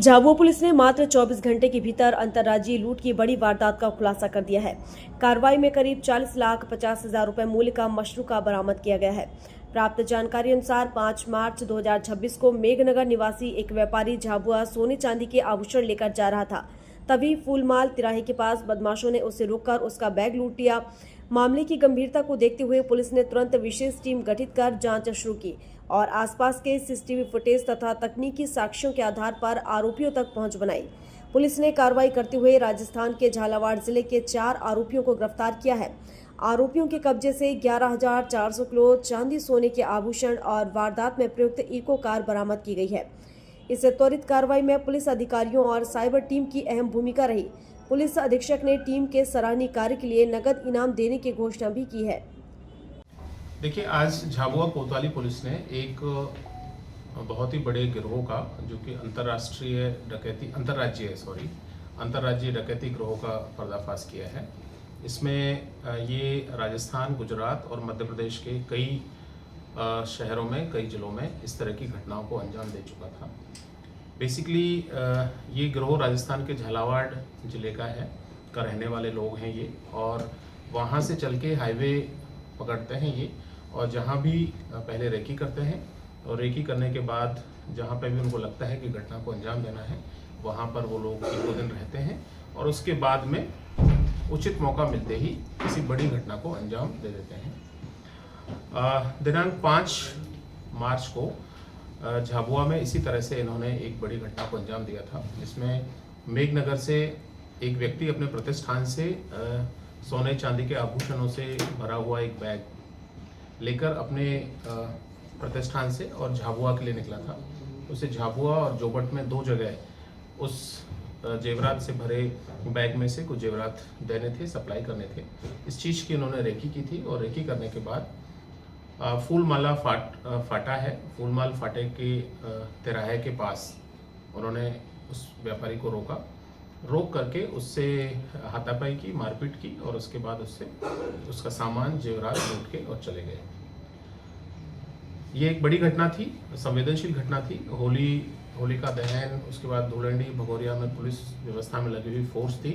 Jhabua police ने मात्र 24 घंटे के भीतर अंतर्राज्यीय लूट की बड़ी वारदात का खुलासा कर दिया है। कार्रवाई में करीब 40,50,000 रुपए मूल्य का मशरूका बरामद किया गया है। प्राप्त जानकारी अनुसार 5 मार्च 2026 को मेघनगर निवासी एक व्यापारी झाबुआ सोने चांदी के आभूषण लेकर जा रहा था। तभी फूलमाल तिराहे के पास बदमाशों ने उसे रोककर उसका बैग लूट लिया। मामले की गंभीरता को देखते हुए पुलिस ने तुरंत विशेष टीम गठित कर जांच शुरू की और आसपास के सीसीटीवी फुटेज तथा तकनीकी साक्ष्यों के आधार पर आरोपियों तक पहुंच बनाई। पुलिस ने कार्रवाई करते हुए राजस्थान के झालावाड़ जिले के 4 आरोपियों को गिरफ्तार किया है। आरोपियों के कब्जे से 11,400 किलो चांदी सोने के आभूषण और वारदात में प्रयुक्त इको कार बरामद की गई है। इस त्वरित कार्रवाई में पुलिस अधिकारियों और साइबर टीम की अहम भूमिका रही। पुलिस अधीक्षक ने टीम के सराहनीय कार्य के लिए नगद इनाम देने की घोषणा भी की है। देखिए, आज झाबुआ कोतवाली पुलिस ने एक बहुत ही बड़े गिरोह का, जो कि अंतर्राज्यीय डकैती गिरोह का पर्दाफाश किया है। इसमें ये राजस्थान, गुजरात और मध्य प्रदेश के कई शहरों में, कई जिलों में इस तरह की घटनाओं को अंजाम दे चुका था। बेसिकली ये गिरोह राजस्थान के झालावाड़ जिले का रहने वाले लोग हैं ये, और वहाँ से चल के हाईवे पकड़ते हैं ये, और जहाँ भी पहले रेकी करते हैं, और रेकी करने के बाद जहाँ पे भी उनको लगता है कि घटना को अंजाम देना है, वहाँ पर वो लोग 1-2 दिन रहते हैं और उसके बाद में उचित मौका मिलते ही किसी बड़ी घटना को अंजाम दे देते हैं। दिनांक 5 मार्च को झाबुआ में इसी तरह से इन्होंने एक बड़ी घटना को अंजाम दिया था, जिसमें मेघनगर से एक व्यक्ति अपने प्रतिष्ठान से सोने चांदी के आभूषणों से भरा हुआ एक बैग लेकर अपने प्रतिष्ठान से और झाबुआ के लिए निकला था। उसे झाबुआ और जोबट में 2 जगह उस जेवरात से भरे बैग में से कुछ जेवरात देने थे, सप्लाई करने थे। इस चीज़ की उन्होंने रेकी की थी, और रेकी करने के बाद फूलमाला फाटा है, फूलमाल फाटे के तिराहे के पास उन्होंने उस व्यापारी को रोक करके उससे हाथापाई की, मारपीट की, और उसके बाद उसका सामान जेवरात लूट के और चले गए। ये एक बड़ी घटना थी, संवेदनशील घटना थी। होली का दहन, उसके बाद धूलंडी भगोरिया में पुलिस व्यवस्था में लगी हुई फोर्स थी,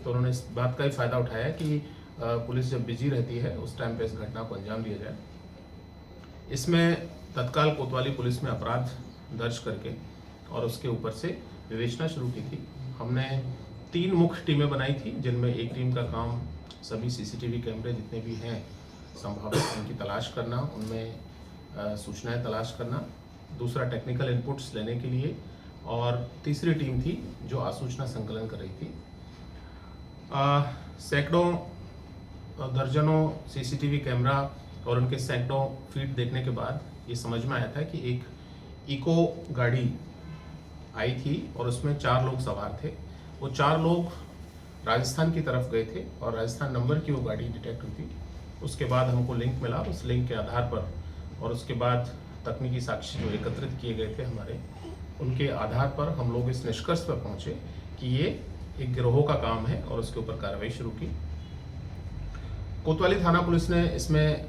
तो उन्होंने इस बात का ही फायदा उठाया कि पुलिस जब बिजी रहती है उस टाइम पे इस घटना को अंजाम दिया जाए। इसमें तत्काल कोतवाली पुलिस में अपराध दर्ज करके और उसके ऊपर से विवेचना शुरू की थी। हमने 3 मुख्य टीमें बनाई थी, जिनमें एक टीम का काम सभी सीसीटीवी कैमरे जितने भी हैं संभावित उनकी तलाश करना, उनमें सूचनाएं तलाश करना, दूसरा टेक्निकल इनपुट्स लेने के लिए, और तीसरी टीम थी जो आसूचना संकलन कर रही थी। सैकड़ों दर्जनों सीसीटीवी कैमरा और उनके सैकड़ों फीड देखने के बाद ये समझ में आया था कि एक इको गाड़ी आई थी और उसमें 4 लोग सवार थे। वो 4 लोग राजस्थान की तरफ गए थे और राजस्थान नंबर की वो गाड़ी डिटेक्ट हुई थी। उसके बाद हमको लिंक मिला, उस लिंक के आधार पर और उसके बाद तकनीकी साक्ष्य जो एकत्रित किए गए थे हमारे, उनके आधार पर हम लोग इस निष्कर्ष पर पहुंचे कि ये एक गिरोह का काम है और उसके ऊपर कार्रवाई शुरू की। कोतवाली थाना पुलिस ने इसमें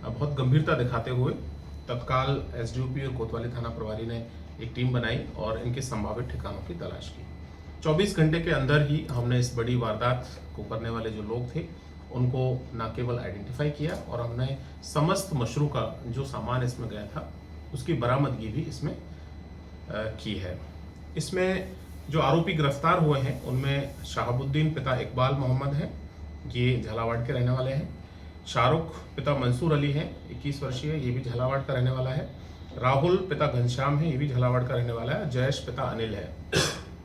बहुत गंभीरता दिखाते हुए तत्काल एसडीओपी और कोतवाली थाना प्रभारी ने एक टीम बनाई और इनके संभावित ठिकानों की तलाश की। 24 घंटे के अंदर ही हमने इस बड़ी वारदात को करने वाले जो लोग थे उनको न केवल आइडेंटिफाई किया, और हमने समस्त मशरू का जो सामान इसमें गया था उसकी बरामदगी भी इसमें की है। इसमें जो आरोपी गिरफ्तार हुए हैं उनमें शहाबुद्दीन पिता इकबाल मोहम्मद हैं, ये झालावाड़ के रहने वाले हैं। शाहरुख पिता मंसूर अली हैं, 21 वर्षीय, ये भी झालावाड़ का रहने वाला है। राहुल पिता घनश्याम है, ये भी झालावाड़ का रहने वाला है। जयेश पिता अनिल है।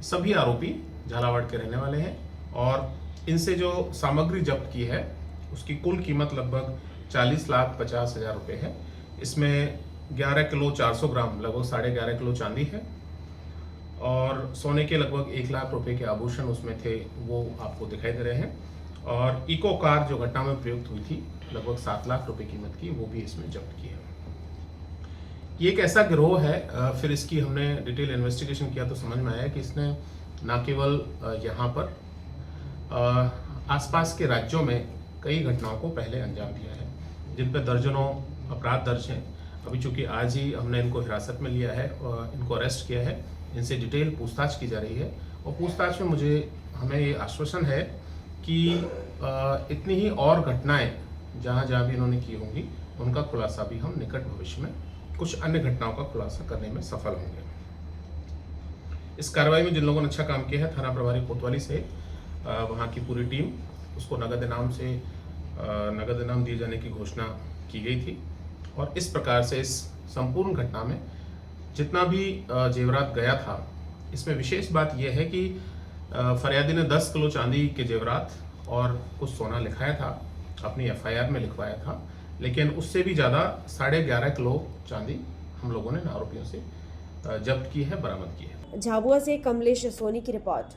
सभी आरोपी झालावाड़ के रहने वाले हैं, और इनसे जो सामग्री जब्त की है उसकी कुल कीमत लगभग 40,50,000 रुपये है। इसमें 11 किलो 400 ग्राम, लगभग 11.5 किलो चांदी है, और सोने के लगभग 1 लाख रुपए के आभूषण उसमें थे, वो आपको दिखाई दे रहे हैं। और इको कार जो घटना में प्रयुक्त हुई थी, लगभग 7 लाख रुपए कीमत की, वो भी इसमें जब्त की है। ये एक ऐसा गिरोह है, फिर इसकी हमने डिटेल इन्वेस्टिगेशन किया तो समझ में आया कि इसने न केवल यहाँ पर आसपास के राज्यों में कई घटनाओं को पहले अंजाम दिया है, जिन पर दर्जनों अपराध दर्ज हैं। अभी चूंकि आज ही हमने इनको हिरासत में लिया है और इनको अरेस्ट किया है, इनसे डिटेल पूछताछ की जा रही है और पूछताछ में हमें ये आश्वासन है कि इतनी ही और घटनाएं जहां भी इन्होंने की होंगी उनका खुलासा भी हम निकट भविष्य में कुछ अन्य घटनाओं का खुलासा करने में सफल होंगे। इस कार्रवाई में जिन लोगों ने अच्छा काम किया है, थाना प्रभारी कोतवाली से वहाँ की पूरी टीम, उसको नगद इनाम दिए जाने की घोषणा की गई थी और इस प्रकार से इस संपूर्ण घटना में जितना भी जेवरात गया था, इसमें विशेष बात यह है कि फरियादी ने 10 किलो चांदी के जेवरात और कुछ सोना लिखाया था, अपनी FIR में लिखवाया था, लेकिन उससे भी ज़्यादा 11.5 किलो चांदी हम लोगों ने आरोपियों से जब्त की है, बरामद की है। झाबुआ से कमलेश सोनी की रिपोर्ट।